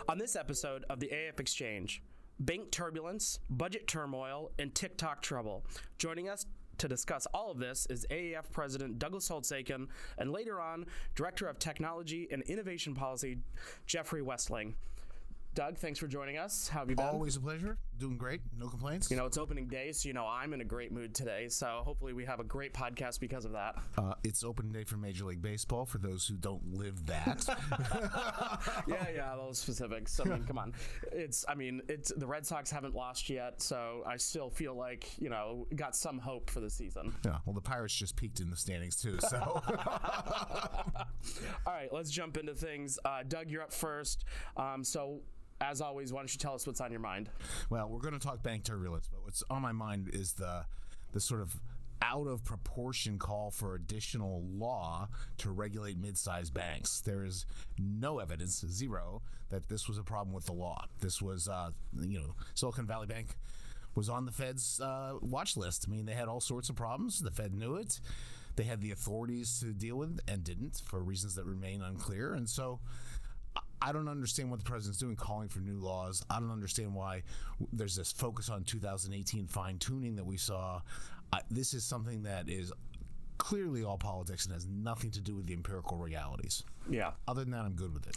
On this episode of the AAF Exchange, bank turbulence, budget turmoil, and TikTok trouble. Joining us to discuss all of this is AAF President Douglas Holtz-Eakin, and later on, Director of Technology and Innovation Policy, Jeffrey Westling. Doug, thanks for joining us. How have you been? Always a pleasure. Doing great. No complaints. You know, it's opening day, so I'm in a great mood today. So hopefully we have a great podcast because of that. It's opening day for Major League Baseball for those who don't live that. Yeah, those specifics. I mean, come on. It's the Red Sox haven't lost yet, so I still feel like, got some hope for the season. Yeah, well, the Pirates just peaked in the standings too, so. All right, let's jump into things. Doug, you're up first. As always, why don't you tell us what's on your mind? Well, we're going to talk bank turbulence, but what's on my mind is the sort of out of proportion call for additional law to regulate mid-sized banks. There is no evidence, zero, that this was a problem with the law. This was, Silicon Valley Bank was on the Fed's watch list. I mean, they had all sorts of problems. The Fed knew it. They had the authorities to deal with and didn't for reasons that remain unclear. And so I don't understand what the president's doing calling for new laws. I don't understand why there's this focus on 2018 fine-tuning that we saw. This is something that is clearly all politics and has nothing to do with the empirical realities. Yeah. Other than that, I'm good with it.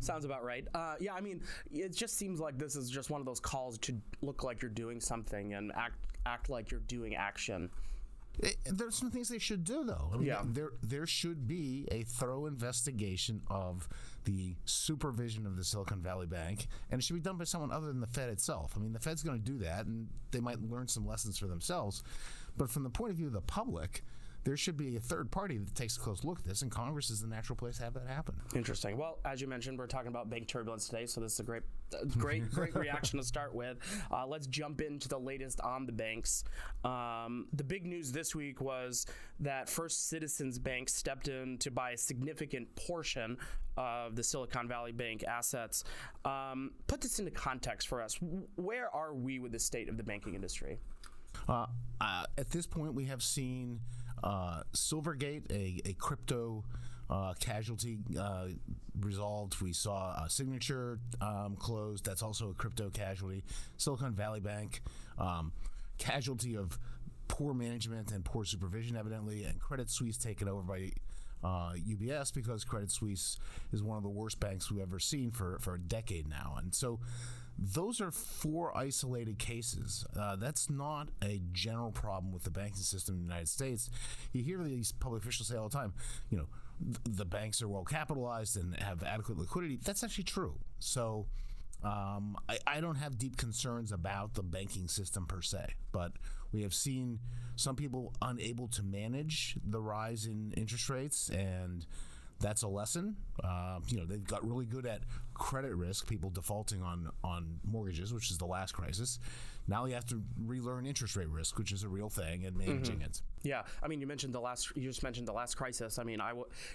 Sounds about right. It just seems like this is just one of those calls to look like you're doing something and act like you're doing action. There's some things they should do, though. There should be a thorough investigation of the supervision of the Silicon Valley Bank, and it should be done by someone other than the Fed itself. I mean, the Fed's going to do that, and they might learn some lessons for themselves. But from the point of view of the public, there should be a third party that takes a close look at this, and Congress is the natural place to have that happen. Interesting. Well, as you mentioned, we're talking about bank turbulence today, so this is a great reaction to start with. Let's jump into the latest on the banks. The big news this week was that First Citizens Bank stepped in to buy a significant portion of the Silicon Valley Bank assets. Put this into context for us. Where are we with the state of the banking industry? At this point, we have seen Silvergate, a crypto casualty, resolved. We saw Signature closed. That's also a crypto casualty. Silicon Valley Bank, casualty of poor management and poor supervision, evidently, and Credit Suisse taken over by UBS, because Credit Suisse is one of the worst banks we've ever seen for a decade now. And so those are four isolated cases. That's not a general problem with the banking system in the United States. You hear these public officials say all the time, the banks are well capitalized and have adequate liquidity. That's actually true. So I don't have deep concerns about the banking system per se, but we have seen some people unable to manage the rise in interest rates, and that's a lesson. They've got really good at credit risk, people defaulting on mortgages, which is the last crisis. Now you have to relearn interest rate risk, which is a real thing, and managing it. Yeah, I mean, you just mentioned the last crisis. I mean,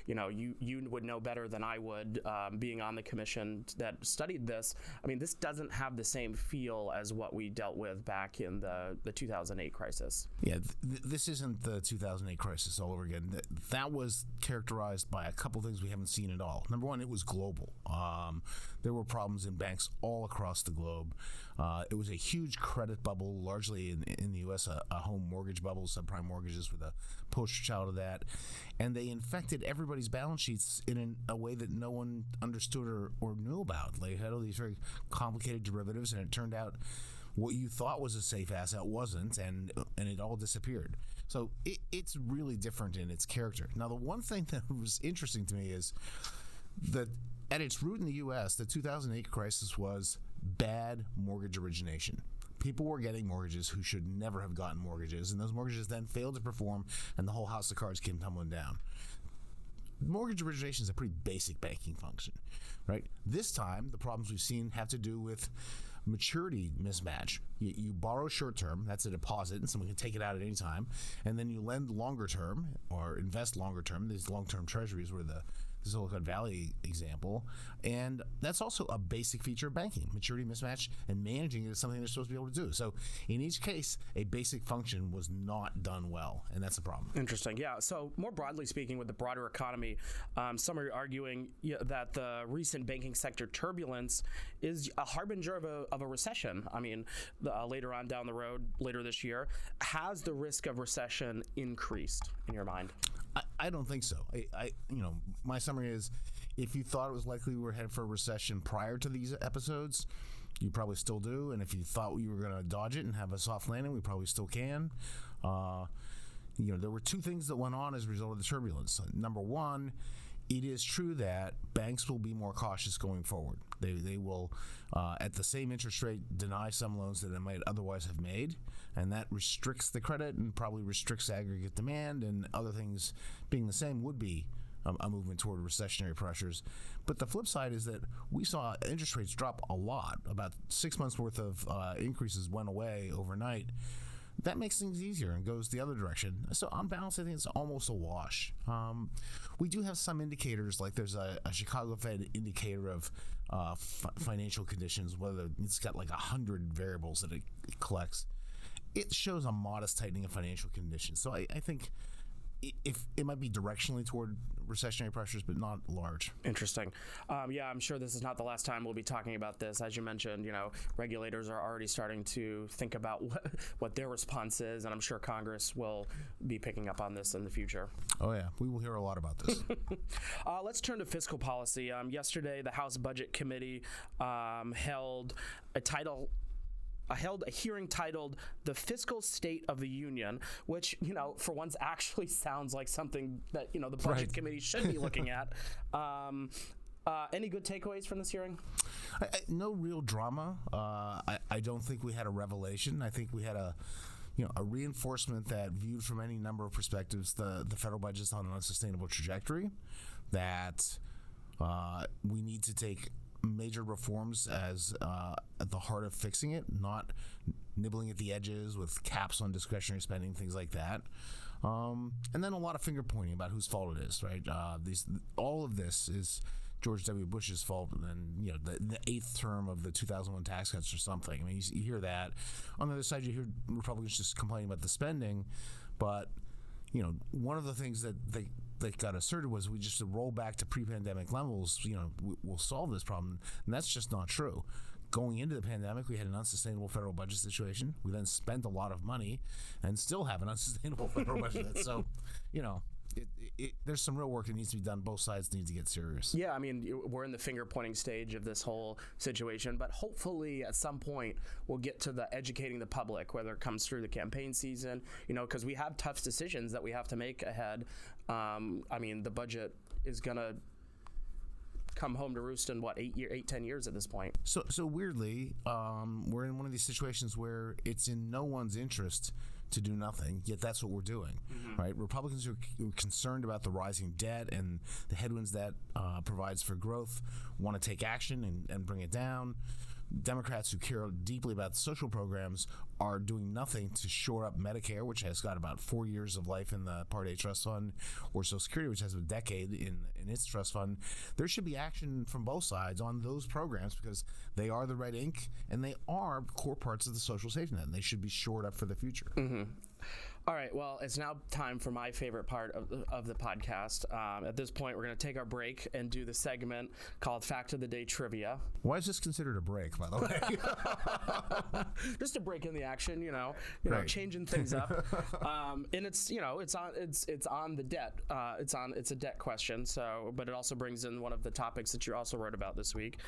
you would know better than I would, being on the commission that studied this. I mean, this doesn't have the same feel as what we dealt with back in the 2008 crisis. Yeah, this isn't the 2008 crisis all over again. That was characterized by a couple things we haven't seen at all. Number one, it was global. There were problems in banks all across the globe. It was a huge credit bubble, largely in the U.S., a home mortgage bubble, subprime mortgages with a poster child of that. And they infected everybody's balance sheets in a way that no one understood or knew about. They had all these very complicated derivatives, and it turned out what you thought was a safe asset wasn't, and it all disappeared. So it's really different in its character. Now, the one thing that was interesting to me is that at its root in the U.S., the 2008 crisis was bad mortgage origination. People were getting mortgages who should never have gotten mortgages, and those mortgages then failed to perform, and the whole house of cards came tumbling down. Mortgage origination is a pretty basic banking function, right? This time, the problems we've seen have to do with maturity mismatch. You borrow short term, that's a deposit, and someone can take it out at any time, and then you lend longer term or invest longer term. These long-term treasuries were the the Silicon Valley example. And that's also a basic feature of banking. Maturity mismatch and managing it is something they're supposed to be able to do. So in each case, a basic function was not done well, and that's a problem. Interesting. Yeah. So more broadly speaking, with the broader economy, some are arguing that the recent banking sector turbulence is a harbinger of a recession. I mean, later on down the road, later this year, has the risk of recession increased in your mind? I don't think so. My summary is, if you thought it was likely we were headed for a recession prior to these episodes, you probably still do. And if you thought you were going to dodge it and have a soft landing, we probably still can. There were two things that went on as a result of the turbulence. Number one, it is true that banks will be more cautious going forward. They will, at the same interest rate, deny some loans that they might otherwise have made, and that restricts the credit and probably restricts aggregate demand, and other things being the same would be a movement toward recessionary pressures. But the flip side is that we saw interest rates drop a lot. About 6 months worth of increases went away overnight. That makes things easier and goes the other direction. So on balance, I think it's almost a wash. We do have some indicators, like there's a Chicago Fed indicator of financial conditions, whether it's got like 100 variables that it collects. It shows a modest tightening of financial conditions. So I think if it might be directionally toward recessionary pressures, but not large. Interesting. I'm sure this is not the last time we'll be talking about this. As you mentioned, regulators are already starting to think about what their response is, and I'm sure Congress will be picking up on this in the future. Oh yeah, we will hear a lot about this. Let's turn to fiscal policy. Yesterday, the House Budget Committee held a hearing titled "The Fiscal State of the Union," which, for once actually sounds like something that, the Budget Committee should be looking at. Any good takeaways from this hearing? No real drama. I don't think we had a revelation. I think we had a reinforcement that, viewed from any number of perspectives, the federal budget's on an unsustainable trajectory, that we need to take major reforms as at the heart of fixing it, not nibbling at the edges with caps on discretionary spending, things like that. And then a lot of finger pointing about whose fault it is, right? All of this is George W. Bush's fault, and the eighth term of the 2001 tax cuts or something. I mean, you hear that. On the other side, you hear Republicans just complaining about the spending, but one of the things that they got asserted was, we just roll back to pre-pandemic levels, we'll solve this problem. And that's just not true. Going into the pandemic, we had an unsustainable federal budget situation. We then spent a lot of money and still have an unsustainable federal budget. So, there's some real work that needs to be done. Both sides need to get serious. Yeah, I mean, we're in the finger-pointing stage of this whole situation, but hopefully at some point we'll get to the educating the public, whether it comes through the campaign season, because we have tough decisions that we have to make ahead. The budget is going to come home to roost in 10 years at this point. So weirdly, we're in one of these situations where it's in no one's interest to do nothing, yet that's what we're doing, right? Republicans who are concerned about the rising debt and the headwinds that provides for growth want to take action and bring it down. Democrats who care deeply about social programs are doing nothing to shore up Medicare, which has got about 4 years of life in the Part A trust fund, or Social Security, which has a decade in its trust fund. There should be action from both sides on those programs, because they are the red ink and they are core parts of the social safety net, and they should be shored up for the future. All right, well, it's now time for my favorite part of the podcast. At this point, we're going to take our break and do the segment called Fact of the Day Trivia. Why is this considered a break, by the way? Just a break in the action, changing things up. And it's on the debt. It's a debt question. So, but it also brings in one of the topics that you also wrote about this week.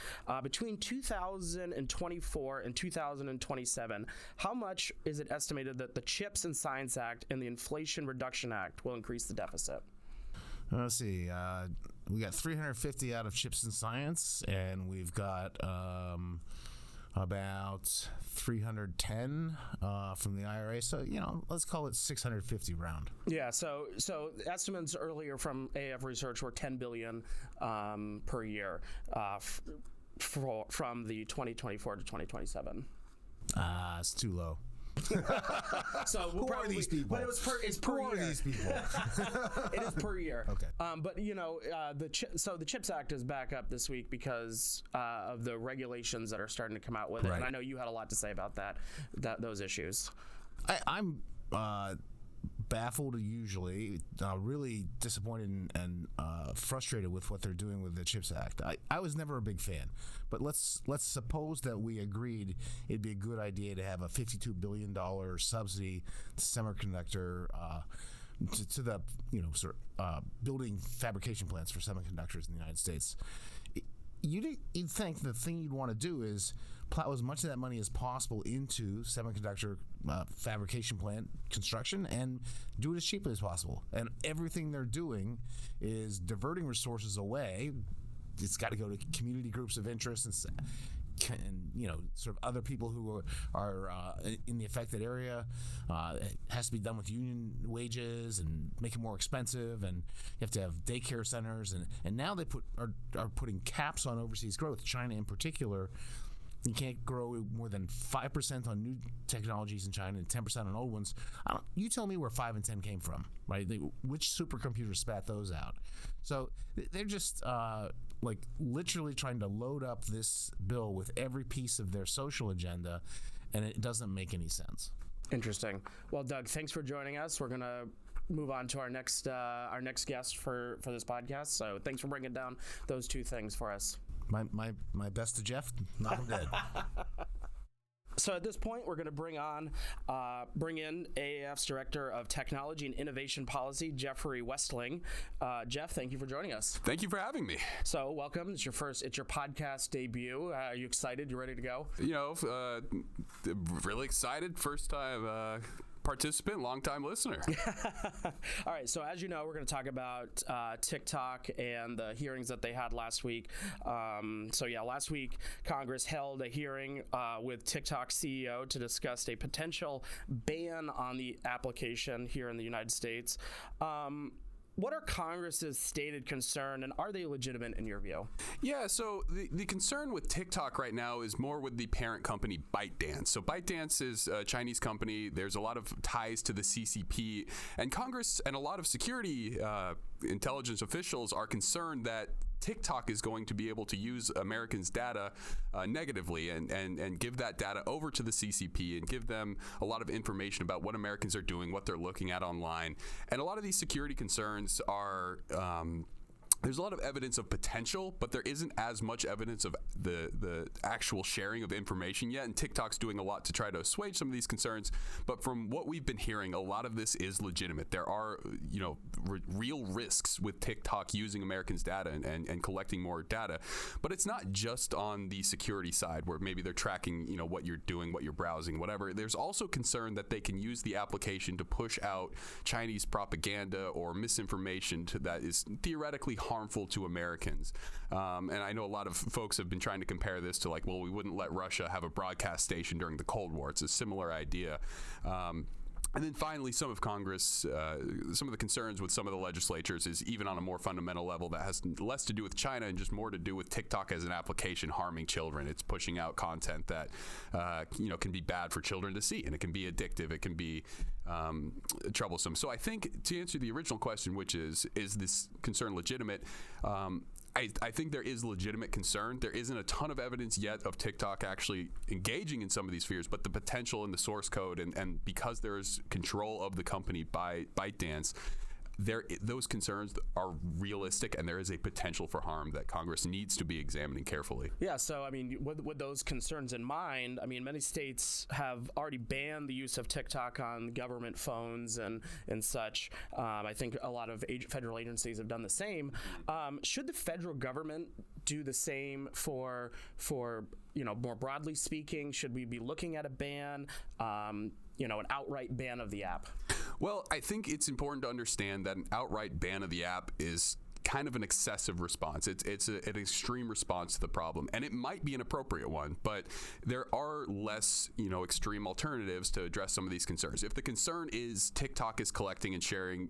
Between 2024 and 2027, how much is it estimated that the CHIPS and Science Act and the Inflation Reduction Act will increase the deficit? Let's see. We got 350 out of CHIPS and Science, and we've got about 310 from the IRA. So, let's call it 650 round. Yeah. So estimates earlier from AAF research were $10 billion per year from the 2024 to 2027. It's too low. So we'll Who are these people? But it's per Who year. are these people? It is per year. Okay. But the CHIPS Act is back up this week because of the regulations that are starting to come out with it. Right. And I know you had a lot to say about those issues. I'm baffled, usually really disappointed and frustrated with what they're doing with the CHIPS Act. I was never a big fan, but let's suppose that we agreed it'd be a good idea to have a $52 billion subsidy to semiconductor to the building fabrication plants for semiconductors in the United States. You'd think the thing you'd want to do is plow as much of that money as possible into semiconductor fabrication plant construction and do it as cheaply as possible. And everything they're doing is diverting resources away. It's got to go to community groups of interest and sort of other people who are in the affected area. It has to be done with union wages and make it more expensive, and you have to have daycare centers, and now they are putting caps on overseas growth. China in particular, you can't grow more than 5% on new technologies in China and 10% on old ones. You tell me where 5 and 10 came from, right? Which supercomputer spat those out? So they're just literally trying to load up this bill with every piece of their social agenda, and it doesn't make any sense. Interesting. Well, Doug, thanks for joining us. We're gonna move on to our next guest for this podcast. So thanks for bringing down those two things for us. My best to Jeff. Knock him dead. So at this point, we're going to bring in AAF's Director of Technology and Innovation Policy, Jeffrey Westling. Jeff, thank you for joining us. Thank you for having me. So welcome. It's your podcast debut. Are you excited? You ready to go? Really excited. First time participant, long-time listener. All right, so as you know, we're going to talk about TikTok and the hearings that they had last week. Last week, Congress held a hearing with TikTok CEO to discuss a potential ban on the application here in the United States. What are Congress's stated concern, and are they legitimate in your view? Yeah, so the concern with TikTok right now is more with the parent company ByteDance. So ByteDance is a Chinese company. There's a lot of ties to the CCP, and Congress and a lot of security intelligence officials are concerned that TikTok is going to be able to use Americans' data negatively and give that data over to the CCP and give them a lot of information about what Americans are doing, what they're looking at online. And a lot of these security concerns are there's a lot of evidence of potential, but there isn't as much evidence of the actual sharing of information yet. And TikTok's doing a lot to try to assuage some of these concerns. But from what we've been hearing, a lot of this is legitimate. There are, real risks with TikTok using Americans' data and collecting more data. But it's not just on the security side where maybe they're tracking, what you're doing, what you're browsing, whatever. There's also concern that they can use the application to push out Chinese propaganda or misinformation that is theoretically harmful to Americans. And I know a lot of folks have been trying to compare this to we wouldn't let Russia have a broadcast station during the Cold War. It's a similar idea. And then finally, some of Congress, some of the concerns with some of the legislatures is even on a more fundamental level that has less to do with China and just more to do with TikTok as an application harming children. It's pushing out content that, can be bad for children to see, and it can be addictive. It can be troublesome. So I think to answer the original question, which is this concern legitimate? I think there is legitimate concern. There isn't a ton of evidence yet of TikTok actually engaging in some of these fears, but the potential in the source code and because there is control of the company by ByteDance, those concerns are realistic, and there is a potential for harm that Congress needs to be examining carefully. Yeah, so with those concerns in mind, many states have already banned the use of TikTok on government phones and such. I think a lot of federal agencies have done the same. Should the federal government do the same for more broadly speaking? Should we be looking at a ban? An outright ban of the app? Well, I think it's important to understand that an outright ban of the app is kind of an excessive response. It's an extreme response to the problem, and it might be an appropriate one, but there are less, extreme alternatives to address some of these concerns. If the concern is TikTok is collecting and sharing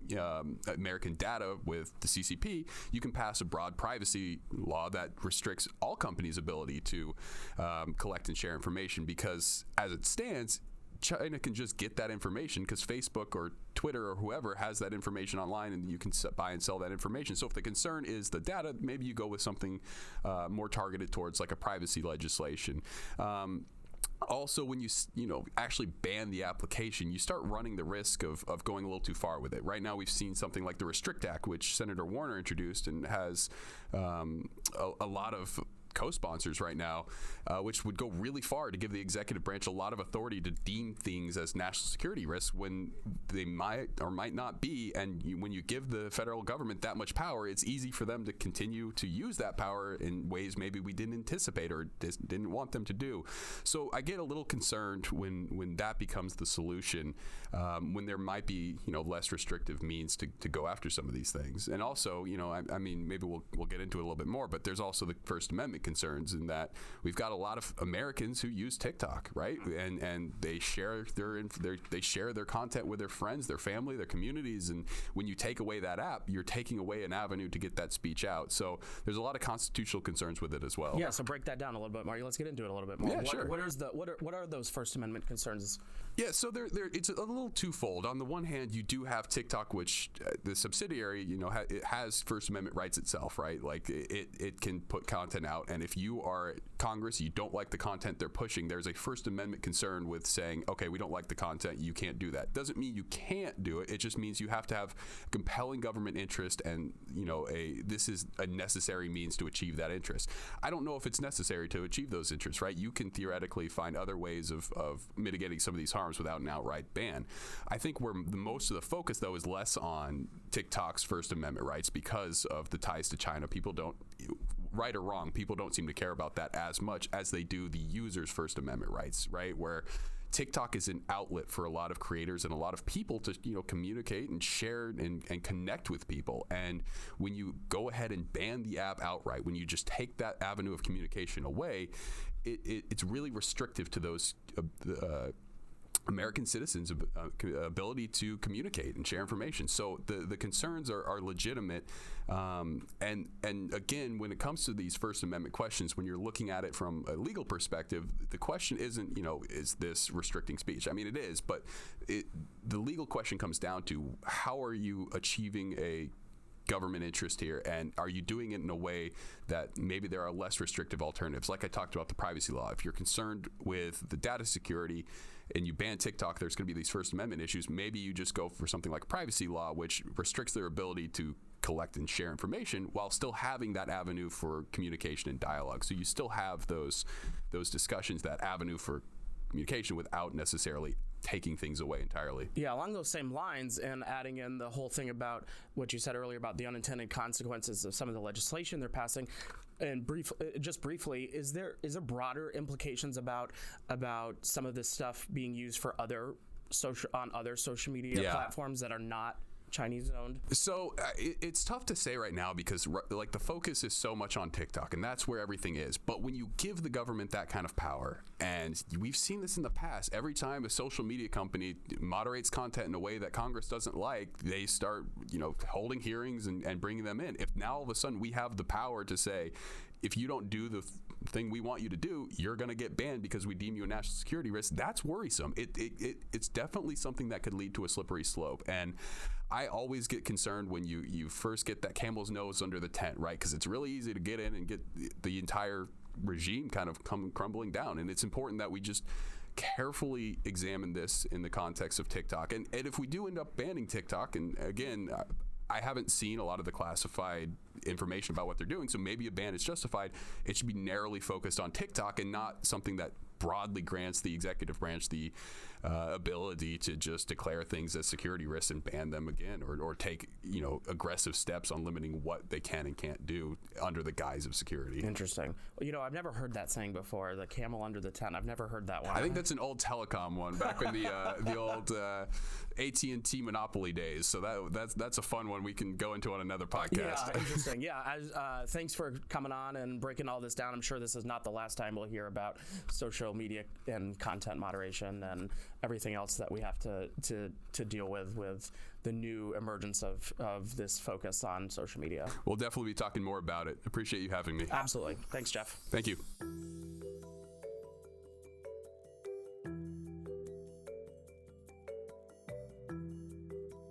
American data with the CCP, you can pass a broad privacy law that restricts all companies' ability to collect and share information, because as it stands, China can just get that information because Facebook or Twitter or whoever has that information online, and you can buy and sell that information. So if the concern is the data, maybe you go with something more targeted towards like a privacy legislation. Also, when you actually ban the application, you start running the risk of going a little too far with it. Right now, we've seen something like the Restrict Act, which Senator Warner introduced and has a lot of co-sponsors right now, which would go really far to give the executive branch a lot of authority to deem things as national security risks when they might or might not be. And when you give the federal government that much power, it's easy for them to continue to use that power in ways maybe we didn't anticipate or didn't want them to do. So I get a little concerned when that becomes the solution, when there might be less restrictive means to go after some of these things. And also, I mean, maybe we'll get into it a little bit more, but there's also the First Amendment concerns in that we've got a lot of Americans who use TikTok, right? And they share their content with their friends, their family, their communities. And when you take away that app, you're taking away an avenue to get that speech out. So there's a lot of constitutional concerns with it as well. Yeah. So break that down a little bit, Marty. Let's get into it a little bit more. Yeah, sure. What are those First Amendment concerns? Yeah, so it's a little twofold. On the one hand, you do have TikTok, which the subsidiary, it has First Amendment rights itself, right? Like it can put content out, and if you are Congress, you don't like the content they're pushing, there's a First Amendment concern with saying, okay, we don't like the content, you can't do that. Doesn't mean you can't do it. It just means you have to have compelling government interest, and this is a necessary means to achieve that interest. I don't know if it's necessary to achieve those interests, right? You can theoretically find other ways of mitigating some of these harms without an outright ban. I think where most of the focus, though, is less on TikTok's First Amendment rights because of the ties to China. People don't, right or wrong, people don't seem to care about that as much as they do the user's First Amendment rights, right? Where TikTok is an outlet for a lot of creators and a lot of people to communicate and share and connect with people. And when you go ahead and ban the app outright, when you just take that avenue of communication away, it's really restrictive to those American citizens' ability to communicate and share information. So the concerns are legitimate. And again, when it comes to these First Amendment questions, when you're looking at it from a legal perspective, the question isn't, is this restricting speech? I mean, it is, but the legal question comes down to how are you achieving a government interest here, and are you doing it in a way that maybe there are less restrictive alternatives? Like I talked about the privacy law. If you're concerned with the data security and you ban TikTok, there's going to be these First Amendment issues. Maybe you just go for something like privacy law, which restricts their ability to collect and share information while still having that avenue for communication and dialogue. So you still have those discussions, that avenue for communication without necessarily taking things away entirely. Yeah, along those same lines, and adding in the whole thing about what you said earlier about the unintended consequences of some of the legislation they're passing. And briefly, is there broader implications about some of this stuff being used for other social media platforms that are not Chinese owned? So it's tough to say right now because like the focus is so much on TikTok, and that's where everything is. But when you give the government that kind of power, and we've seen this in the past, every time a social media company moderates content in a way that Congress doesn't like, they start holding hearings and bringing them in. If now all of a sudden we have the power to say, if you don't do the thing we want you to do, you're going to get banned because we deem you a national security risk, that's worrisome. It's definitely something that could lead to a slippery slope. And I always get concerned when you first get that camel's nose under the tent, right? Because it's really easy to get in and get the entire regime kind of crumbling down. And it's important that we just carefully examine this in the context of TikTok. And if we do end up banning TikTok, and again, I haven't seen a lot of the classified information about what they're doing, so maybe a ban is justified. It should be narrowly focused on TikTok and not something that broadly grants the executive branch the ability to just declare things as security risks and ban them again, or take aggressive steps on limiting what they can and can't do under the guise of security. Interesting. Well, I've never heard that saying before. The camel under the tent. I've never heard that one. I think that's an old telecom one back in the old AT&T monopoly days. So that's a fun one we can go into on another podcast. Yeah, interesting. Yeah. Thanks for coming on and breaking all this down. I'm sure this is not the last time we'll hear about social media and content moderation and everything else that we have to deal with the new emergence of this focus on social media. We'll definitely be talking more about it. Appreciate you having me. Absolutely. Thanks, Jeff. Thank you.